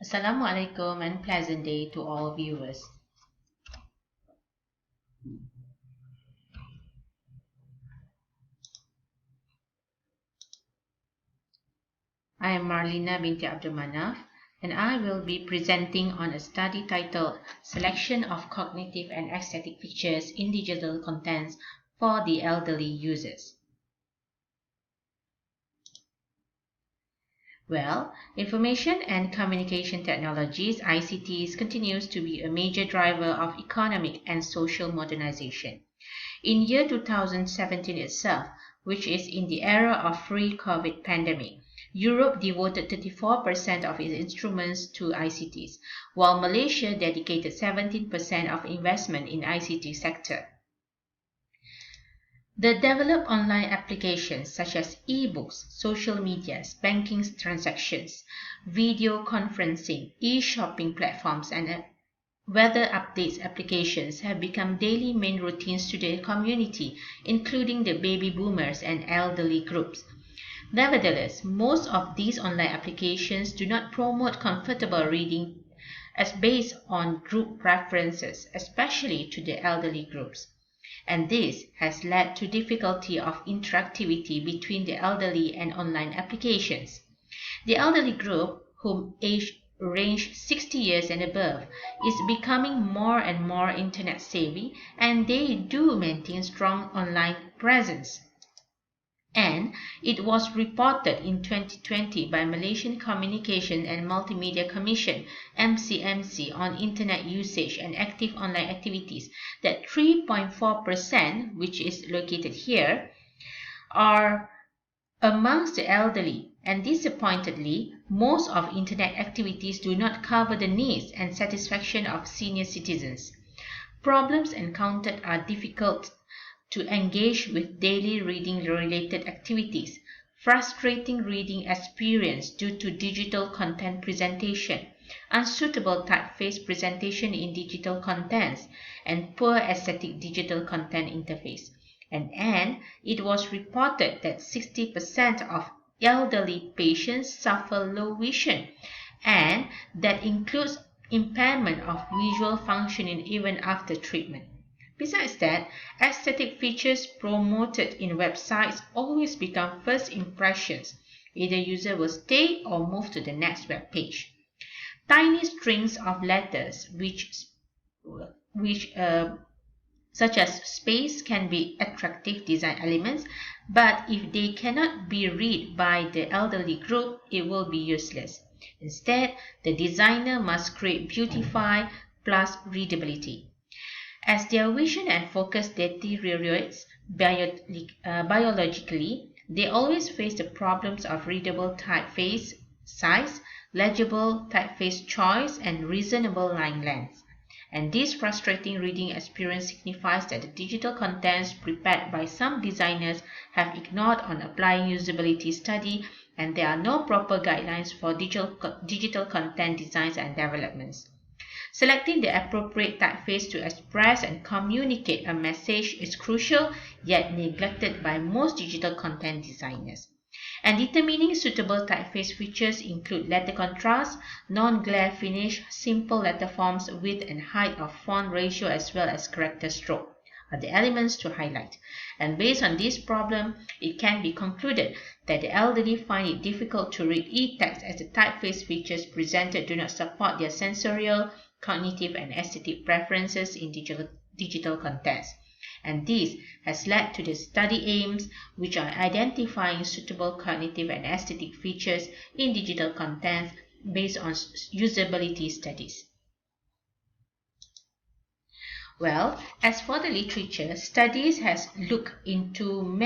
Assalamualaikum and pleasant day to all viewers. I am Marlina binti Abdul Manaf and I will be presenting on a study titled Selection of Cognitive and Aesthetic Features in Digital Contents for the Elderly Users. Well, information and communication technologies, ICTs, continues to be a major driver of economic and social modernization. In year 2017 itself, which is in the era of pre-COVID pandemic, Europe devoted 34% of its instruments to ICTs, while Malaysia dedicated 17% of investment in ICT sector. The developed online applications such as e-books, social media, banking transactions, video conferencing, e-shopping platforms, and weather updates applications have become daily main routines to the community, including the baby boomers and elderly groups. Nevertheless, most of these online applications do not promote comfortable reading as based on group preferences, especially to the elderly groups. And this has led to difficulty of interactivity between the elderly and online applications. The elderly group, whom age range 60 years and above, is becoming more and more internet savvy, and they do maintain strong online presence. And it was reported in 2020 by Malaysian Communication and Multimedia Commission (MCMC) on internet usage and active online activities that 3.4%, which is located here, are amongst the elderly, and disappointingly, most of internet activities do not cover the needs and satisfaction of senior citizens. Problems encountered are difficult to engage with daily reading-related activities, frustrating reading experience due to digital content presentation, unsuitable typeface presentation in digital contents, and poor aesthetic digital content interface. And it was reported that 60% of elderly patients suffer low vision, and that includes impairment of visual functioning even after treatment. Besides that, aesthetic features promoted in websites always become first impressions. Either user will stay or move to the next web page. Tiny strings of letters such as space can be attractive design elements, but if they cannot be read by the elderly group, it will be useless. Instead, the designer must create beautify plus readability. As their vision and focus deteriorates biologically, they always face the problems of readable typeface size, legible typeface choice, and reasonable line length. And this frustrating reading experience signifies that the digital contents prepared by some designers have ignored on applying usability study, and there are no proper guidelines for digital content designs and developments. Selecting the appropriate typeface to express and communicate a message is crucial, yet neglected by most digital content designers. And determining suitable typeface features include letter contrast, non-glare finish, simple letter forms, width and height of font ratio, as well as character stroke are the elements to highlight. And based on this problem, it can be concluded that the elderly find it difficult to read e-text as the typeface features presented do not support their sensorial, cognitive and aesthetic preferences in digital contents. And this has led to the study aims, which are identifying suitable cognitive and aesthetic features in digital contents based on usability studies. Well, as for the literature, studies has looked into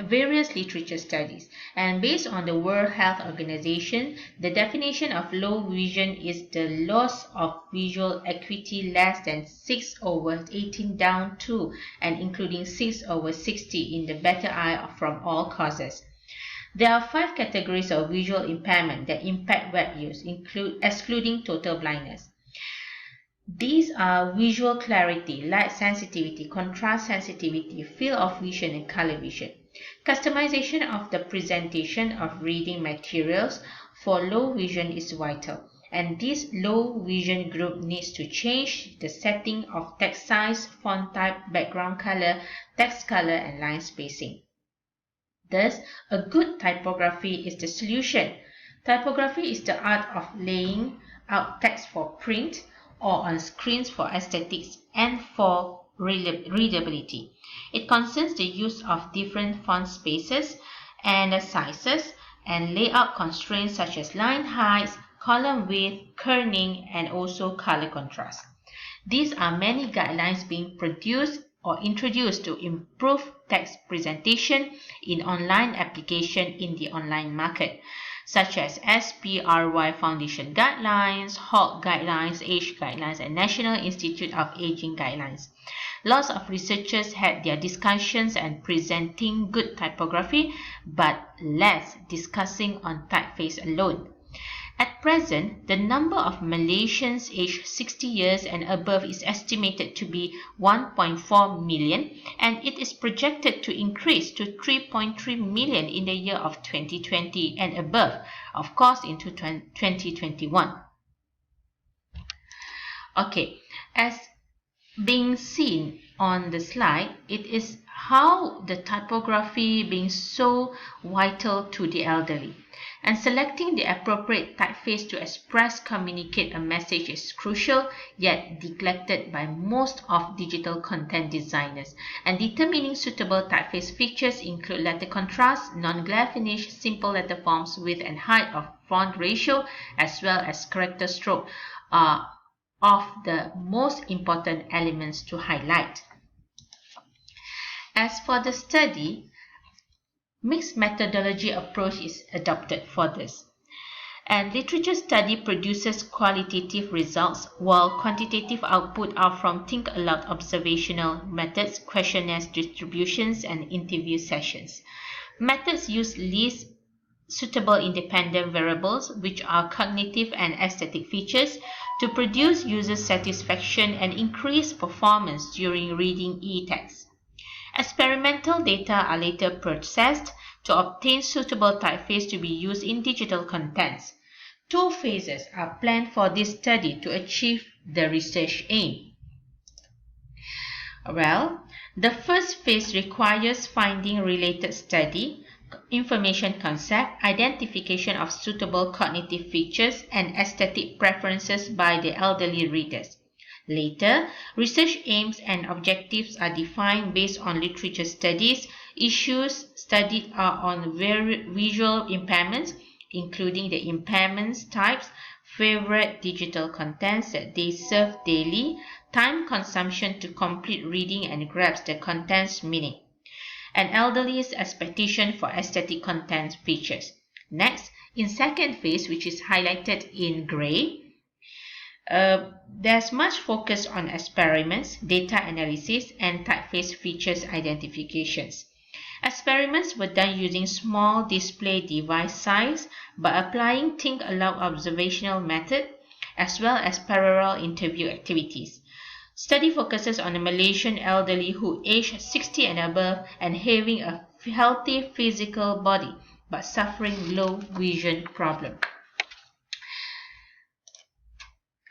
various literature studies, and based on the World Health Organization, the definition of low vision is the loss of visual acuity less than 6/18 down to and including 6/60 in the better eye from all causes. There are 5 categories of visual impairment that impact web use, excluding total blindness. These are visual clarity, light sensitivity, contrast sensitivity, field of vision, and color vision. Customization of the presentation of reading materials for low vision is vital. and this low vision group needs to change the setting of text size, font type, background color, text color, and line spacing. Thus, a good typography is the solution. Typography is the art of laying out text for print or on screens for aesthetics and for readability. It concerns the use of different font spaces and sizes and layout constraints such as line heights, column width, kerning, and also color contrast. These are many guidelines being produced or introduced to improve text presentation in online application in the online market, such as SPRY Foundation Guidelines, HALT Guidelines, Age Guidelines, and National Institute of Aging Guidelines. Lots of researchers had their discussions and presenting good typography, but less discussing on typeface alone. At present, the number of Malaysians aged 60 years and above is estimated to be 1.4 million, and it is projected to increase to 3.3 million in the year of 2020 and above, of course, into 2021. Okay, as being seen on the slide, it is how the typography being so vital to the elderly. And selecting the appropriate typeface to express, communicate a message is crucial, yet neglected by most of digital content designers. And determining suitable typeface features include letter contrast, non-glare finish, simple letter forms, width and height of font ratio, as well as character stroke are of the most important elements to highlight. As for the study, mixed methodology approach is adopted for this. And literature study produces qualitative results, while quantitative output are from Think Aloud observational methods, questionnaires, distributions, and interview sessions. Methods use least suitable independent variables, which are cognitive and aesthetic features, to produce user satisfaction and increase performance during reading e-text. Experimental data are later processed to obtain suitable typeface to be used in digital contents. 2 phases are planned for this study to achieve the research aim. Well, the first phase requires finding related study, information concept, identification of suitable cognitive features, and aesthetic preferences by the elderly readers. Later, research aims and objectives are defined based on literature studies. Issues studied are on visual impairments, including the impairments types, favorite digital contents that they serve daily, time consumption to complete reading and grasp the content's meaning, and elderly's expectation for aesthetic content features. Next, in second phase, which is highlighted in gray, there's much focus on experiments, data analysis, and typeface features identifications. Experiments were done using small display device size by applying Think Aloud observational method as well as parallel interview activities. Study focuses on the Malaysian elderly who age 60 and above and having a healthy physical body but suffering low vision problem.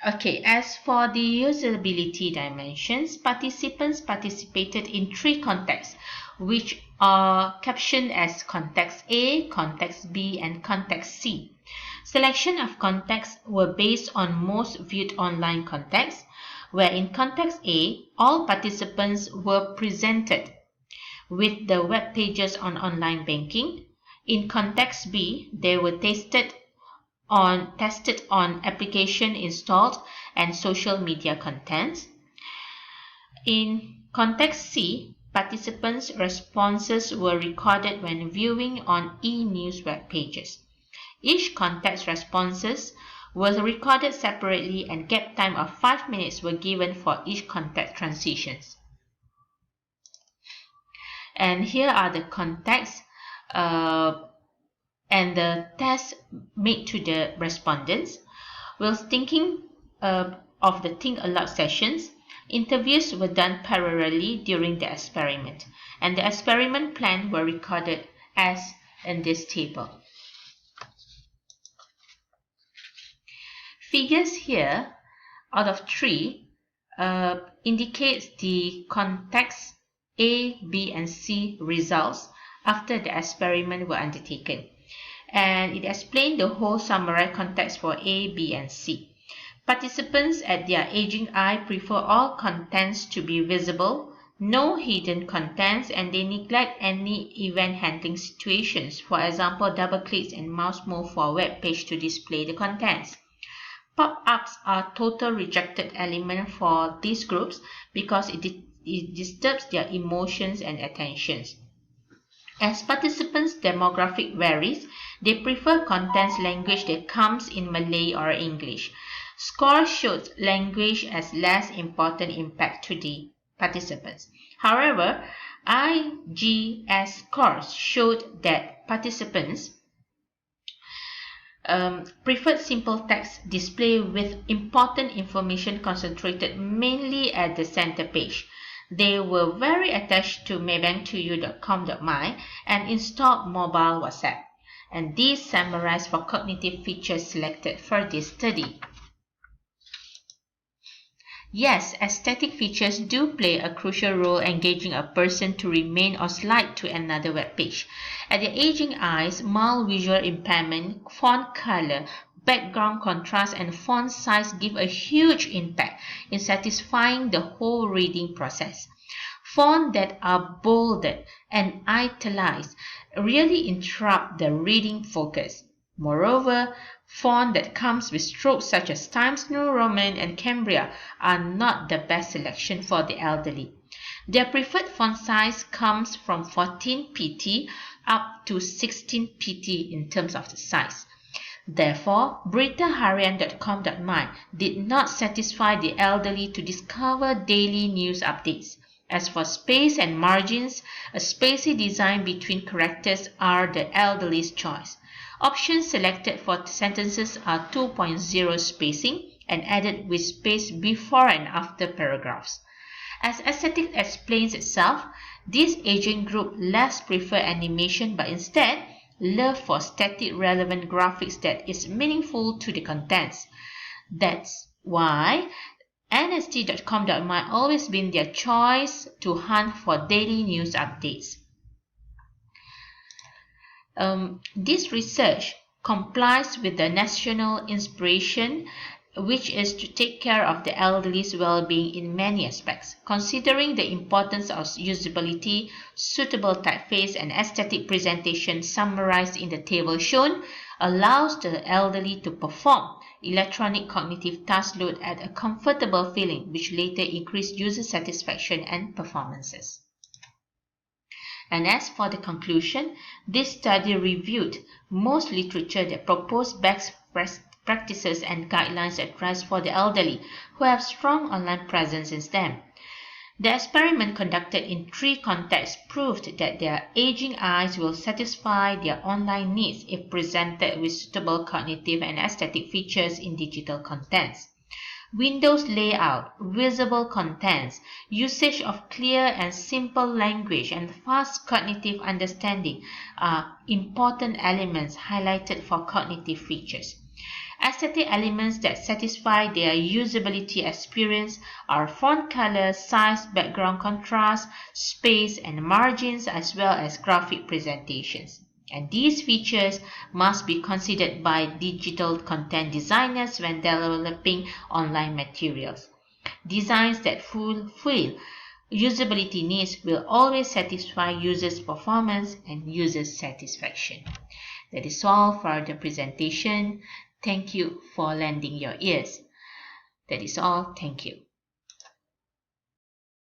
Okay, as for the usability dimensions, participants participated in 3 contexts, which are captioned as Context A, Context B, and Context C. Selection of contexts were based on most viewed online contexts, where in Context A, all participants were presented with the web pages on online banking. In Context B, they were tested on application installed and social media contents. In Context C, participants' responses were recorded when viewing on e-news web pages. Each context responses was recorded separately and gap time of 5 minutes were given for each context transitions. And here are the contexts and the test made to the respondents. Whilst thinking of the Think Aloud sessions, interviews were done parallelly during the experiment, and the experiment plan were recorded as in this table. figures here out of 3 indicates the context A, B, and C results after the experiment were undertaken. And it explained the whole summarized context for A, B, and C. Participants at their aging eye prefer all contents to be visible, no hidden contents, and they neglect any event handling situations. For example, double clicks and mouse move for a web page to display the contents. Pop-ups are total rejected element for these groups because it disturbs their emotions and attentions. As participants' demographic varies, they prefer contents language that comes in Malay or English. Score showed language as less important impact to the participants. However, IGS scores showed that participants preferred simple text display with important information concentrated mainly at the center page. They were very attached to maybank2u.com.my and installed mobile WhatsApp. And these summarized for cognitive features selected for this study. Yes, aesthetic features do play a crucial role engaging a person to remain or slide to another web page. At the aging eyes, mild visual impairment, font color, background contrast, and font size give a huge impact in satisfying the whole reading process. Fonts that are bolded and italicized really interrupt the reading focus. Moreover, font that comes with strokes such as Times New Roman and Cambria are not the best selection for the elderly. Their preferred font size comes from 14 pt up to 16 pt in terms of the size. Therefore, BeritaHarian.com.my did not satisfy the elderly to discover daily news updates. As for space and margins, a spacey design between characters are the elderly's choice. Options selected for sentences are 2.0 spacing and added with space before and after paragraphs. As aesthetics explains itself, this aging group less prefer animation but instead love for static relevant graphics that is meaningful to the contents. That's why NST.com.my always been their choice to hunt for daily news updates. This research complies with the national inspiration, which is to take care of the elderly's well-being in many aspects. Considering the importance of usability, suitable typeface, and aesthetic presentation summarized in the table shown allows the elderly to perform electronic cognitive task load at a comfortable feeling, which later increase user satisfaction and performances. And as for the conclusion, this study reviewed most literature that proposed best practices and guidelines advised for the elderly who have strong online presence in STEM. The experiment conducted in 3 contexts proved that their aging eyes will satisfy their online needs if presented with suitable cognitive and aesthetic features in digital contents. Windows layout, visible contents, usage of clear and simple language, and fast cognitive understanding are important elements highlighted for cognitive features. Aesthetic elements that satisfy their usability experience are font color, size, background contrast, space, and margins, as well as graphic presentations. And these features must be considered by digital content designers when developing online materials. Designs that fulfill usability needs will always satisfy users' performance and users' satisfaction. That is all for the presentation. Thank you for lending your ears. That is all. Thank you.